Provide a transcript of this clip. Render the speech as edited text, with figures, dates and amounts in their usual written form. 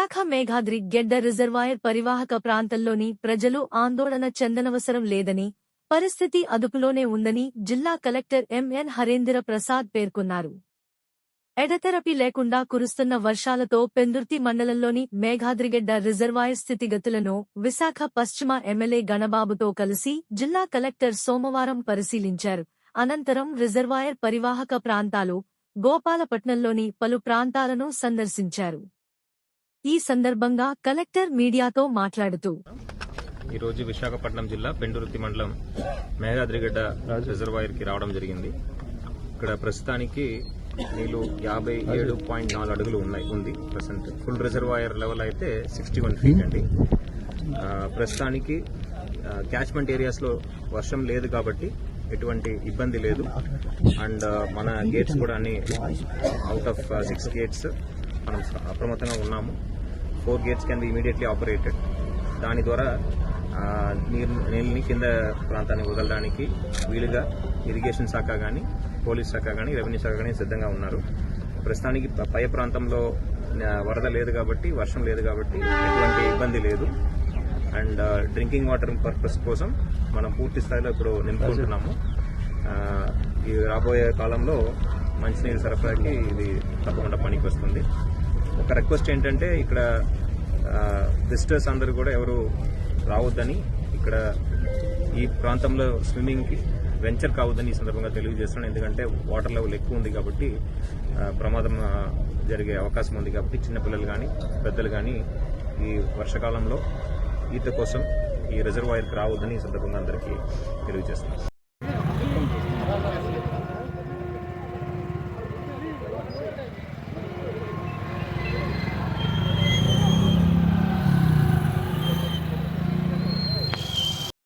విశాఖ మేఘాద్రి గెడ్డ రిజర్వాయర్ పరివాహక ప్రాంతంలోని ప్రజలు ఆందోళన చెందనవసరం లేదని, పరిస్థితి అదుపులోనే ఉందని జిల్లా కలెక్టర్ ఎంఎన్ హరేంద్ర ప్రసాద్ పేర్కొన్నారు. ఎడతెరపి లేకుండా కురుస్తున్న వర్షాలతో పెందుర్తి మండలంలోని మేఘాద్రిగెడ్డ రిజర్వాయర్ స్థితిగతులను విశాఖ పశ్చిమ ఎమ్మెల్యే గణబాబుతో కలిసి జిల్లా కలెక్టర్ సోమవారం పరిశీలించారు. అనంతరం రిజర్వాయర్ పరివాహక ప్రాంతాలు, గోపాలపట్నంలోని పలు ప్రాంతాలను సందర్శించారు. ఈ సందర్భంగా కలెక్టర్ మీడియాతో మాట్లాడుతూ, ఈరోజు విశాఖపట్నం జిల్లా పెందుర్తి మండలం మేఘాద్రిగడ్డ రిజర్వాయర్ కి రావడం జరిగింది. ఇక్కడ ప్రస్తుతానికి నీళ్లు 57.4 అడుగులు ఉంది ప్రజెంట్. ఫుల్ రిజర్వాయర్ లెవెల్ అయితే 61 ఫీట్ అండి. ప్రస్తుతానికి క్యాచ్మెంట్ ఏరియాస్ లో వర్షం లేదు కాబట్టి ఎటువంటి ఇబ్బంది లేదు. అండ్ మన గేట్స్ కూడా అన్ని అవుట్ ఆఫ్ 6 గేట్స్ మనం అప్రమత్తంగా ఉన్నాము. 4 gates can be immediately operated. దాని ద్వారా నీళ్ళని కింద ప్రాంతాన్ని వదలడానికి వీలుగా ఇరిగేషన్ శాఖ కానీ, పోలీస్ శాఖ కానీ, రెవెన్యూ శాఖ కానీ సిద్ధంగా ఉన్నారు. ప్రస్తుతానికి పై ప్రాంతంలో వరద లేదు కాబట్టి, వర్షం లేదు కాబట్టి ఎటువంటి ఇబ్బంది లేదు. అండ్ డ్రింకింగ్ వాటర్ పర్పస్ కోసం మనం పూర్తి స్థాయిలో ఇప్పుడు నింపుకుంటున్నాము. ఈ రాబోయే కాలంలో మంచినీరు సరఫరాకి ఇది తప్పకుండా పనికి వస్తుంది. ఒక రిక్వెస్ట్ ఏంటంటే, ఇక్కడ విజిటర్స్ అందరూ కూడా ఎవరు రావద్దని, ఇక్కడ ఈ ప్రాంతంలో స్విమ్మింగ్కి వెంచర్ కావద్దని ఈ సందర్భంగా తెలియజేస్తున్నాను. ఎందుకంటే వాటర్ లెవెల్ ఎక్కువ ఉంది కాబట్టి ప్రమాదం జరిగే అవకాశం ఉంది కాబట్టి చిన్నపిల్లలు కానీ, పెద్దలు కానీ ఈ వర్షాకాలంలో ఈత కోసం ఈ రిజర్వాయర్కి రావద్దని ఈ సందర్భంగా అందరికీ తెలియజేస్తున్నాను.